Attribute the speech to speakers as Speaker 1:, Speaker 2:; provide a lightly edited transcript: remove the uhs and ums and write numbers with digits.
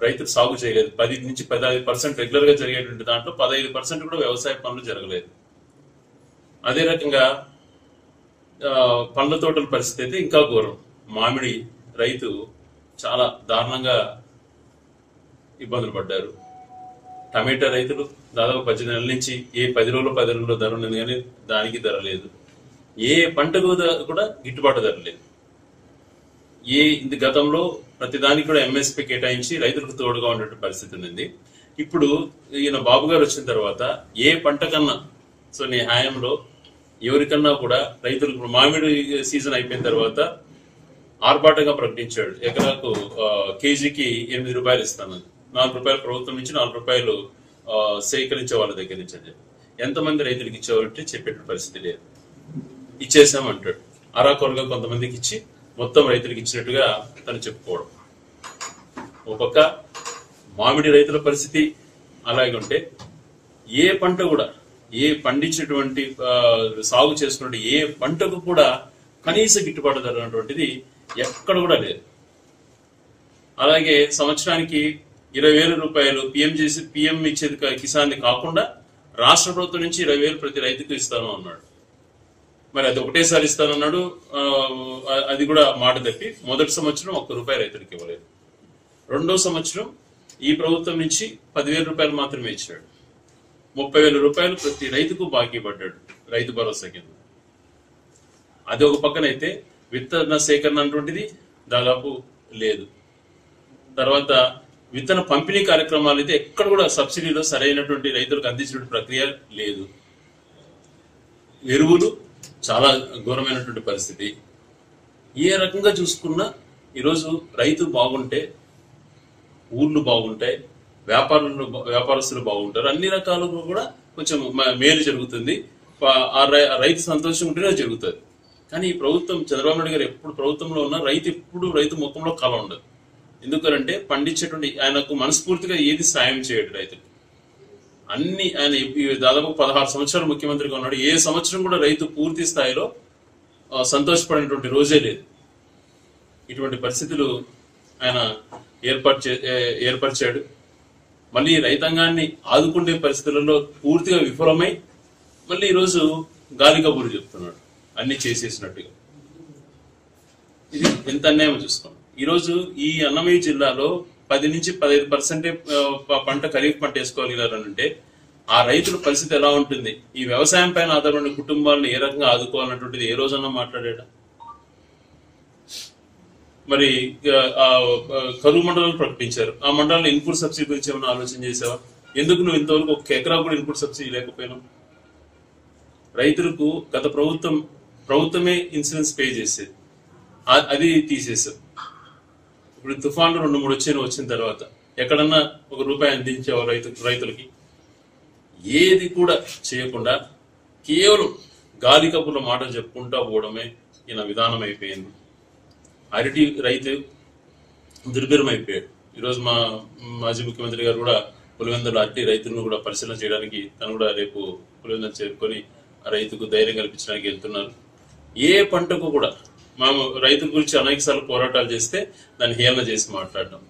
Speaker 1: రైతులు సాగు చేయలేదు. 10 నుంచి 15% రెగ్యులర్ గా జరిగేటువంటి దాంట్లో 15% కూడా వ్యవసాయ పనులు జరగలేదు. అదే రకంగా పండ్ల తోటల పరిస్థితి అయితే ఇంకా ఘోరం. మామిడి రైతు చాలా దారుణంగా ఇబ్బందులు పడ్డారు. టమాటా రైతులు దాదాపు 18 నెలల నుంచి ఏ 10 రోజుల్లో ధర ఉన్నది కానీ దానికి ధర లేదు. ఏ పంటకు కూడా గిట్టుబాటు ధర లేదు. గతంలో ప్రతిదానికి కూడా ఎంఎస్పీ కేటాయించి రైతులకు తోడుగా ఉండే పరిస్థితి ఉంది. ఇప్పుడు ఈయన బాబు గారు వచ్చిన తర్వాత ఏ పంట కన్నా నీ హయాంలో ఎవరికన్నా కూడా రైతులకు మామిడి సీజన్ అయిపోయిన తర్వాత ఆర్భాటంగా ప్రకటించాడు. ఎకరాకు కేజీకి 8 రూపాయలు ఇస్తానని. 4 రూపాయలు ప్రభుత్వం నుంచి 4 రూపాయలు సేకరించే వాళ్ళ దగ్గర నుంచి అని చెప్పి ఎంతమంది రైతులకు ఇచ్చేవాళ్ళంటే చెప్పేట పరిస్థితి లేదు. ఇచ్చేసామంటాడు. అరాకొరగా కొంతమందికి ఇచ్చి మొత్తం రైతులకు ఇచ్చినట్టుగా తను చెప్పుకోవడం. ఒక పక్క మామిడి రైతుల పరిస్థితి అలాగే ఉంటే ఏ పంట కూడా పండించినటువంటి సాగు చేసినటువంటి ఏ పంటకు కూడా కనీస గిట్టుబాటు ధర అన్నటువంటిది ఎక్కడ కూడా లేదు. అలాగే సంవత్సరానికి 20,000 రూపాయలు పిఎం ఇచ్చేది కిసాన్ కాకుండా రాష్ట్ర ప్రభుత్వం నుంచి 20,000 ప్రతి రైతుకు ఇస్తాను అన్నాడు. మరి అది ఒకటేసారి ఇస్తానన్నాడు. అది కూడా మాట తప్పి మొదటి సంవత్సరం 1 రూపాయి రైతులకు ఇవ్వలేదు. రెండో సంవత్సరం ఈ ప్రభుత్వం నుంచి 10,000 రూపాయలు మాత్రమే ఇచ్చాడు. 30,000 రూపాయలు ప్రతి రైతుకు బాకీ పడ్డాడు రైతు భరోసా కింద. అది ఒక పక్కనైతే విత్తన సేకరణ అటువంటిది దాదాపు లేదు. తర్వాత విత్తన పంపిణీ కార్యక్రమాలు అయితే ఎక్కడ కూడా సబ్సిడీలో సరైనటువంటి రైతులకు అందించిన ప్రక్రియ లేదు. ఎరువులు చాలా ఘోరమైనటువంటి పరిస్థితి. ఏ రకంగా చూసుకున్నా ఈరోజు రైతు బాగుంటే ఊర్లు బాగుంటాయి, వ్యాపారస్తులు బాగుంటారు, అన్ని రకాలుగా కూడా కొంచెం మేలు జరుగుతుంది. రైతు సంతోషం ఉంటేనే జరుగుతుంది. కానీ ఈ ప్రభుత్వం చంద్రబాబు నాయుడు గారు ఎప్పుడు ప్రభుత్వంలో ఉన్న రైతు ముఖంలో కళ ఉండదు. ఎందుకంటే పండించేటువంటి ఆయనకు మనస్ఫూర్తిగా ఏది సాయం చేయడు రైతుకు. ఆయన దాదాపు 16 సంవత్సరాలు ముఖ్యమంత్రిగా ఉన్నాడు. ఏ సంవత్సరం కూడా రైతు పూర్తి స్థాయిలో సంతోషపడినటువంటి రోజే లేదు. ఇటువంటి పరిస్థితులు ఆయన ఏర్పరిచాడు. మళ్ళీ రైతాంగాన్ని ఆదుకునే పరిస్థితులలో పూర్తిగా విఫలమై మళ్ళీ ఈరోజు గాలి కబుర్లు చెప్తున్నాడు అన్ని చేసేసినట్టుగా. ఇది ఎంత అన్యాయం చూసుకోండి. ఈరోజు ఈ అన్నమయ్య జిల్లాలో 10 నుంచి 15% పంట ఖరీఫ్ పంట వేసుకోగలిగారంటే ఆ రైతుల పరిస్థితి ఎలా ఉంటుంది? ఈ వ్యవసాయం పైన ఆధారపడిన కుటుంబాలను ఏ రకంగా ఆదుకోవాలన్నటువంటిది ఏ రోజన్నా మాట్లాడా? మరి కరువు మండలాలు ప్రకటించారు. ఆ మండలాల్లో ఇన్పుట్ సబ్సిడీ గురించి ఏమైనా ఆలోచన చేసావా? ఎందుకు నువ్వు ఇంతవరకు 1 ఎకరా కూడా ఇన్పుట్ సబ్సిడీ లేకపోయినావు? రైతులకు గత ప్రభుత్వమే ఇన్సూరెన్స్ పే చేసేది, అది తీసేసావు. ఇప్పుడు తుఫాన్లు 2-3 వచ్చిన తర్వాత ఎక్కడన్నా 1 రూపాయి అందించావు రైతులకి? ఏది కూడా చేయకుండా కేవలం గాలి కబుర్ల మాటలు చెప్పుకుంటా పోవడమే ఈయన విధానం అయిపోయింది. అరటి రైతు దుర్భరం అయిపోయాడు. ఈరోజు మా మాజీ ముఖ్యమంత్రి గారు కూడా పులివెందుల అరటి రైతులను కూడా పరిశీలన చేయడానికి తను కూడా రేపు పులివెందులు చేరుకొని ఆ రైతుకు ధైర్యం కల్పించడానికి వెళ్తున్నారు. ఏ పంటకు కూడా రైతు గురించి అనేక సార్లు పోరాటాలు చేస్తే దాన్ని హేళన చేసి మాట్లాడడం,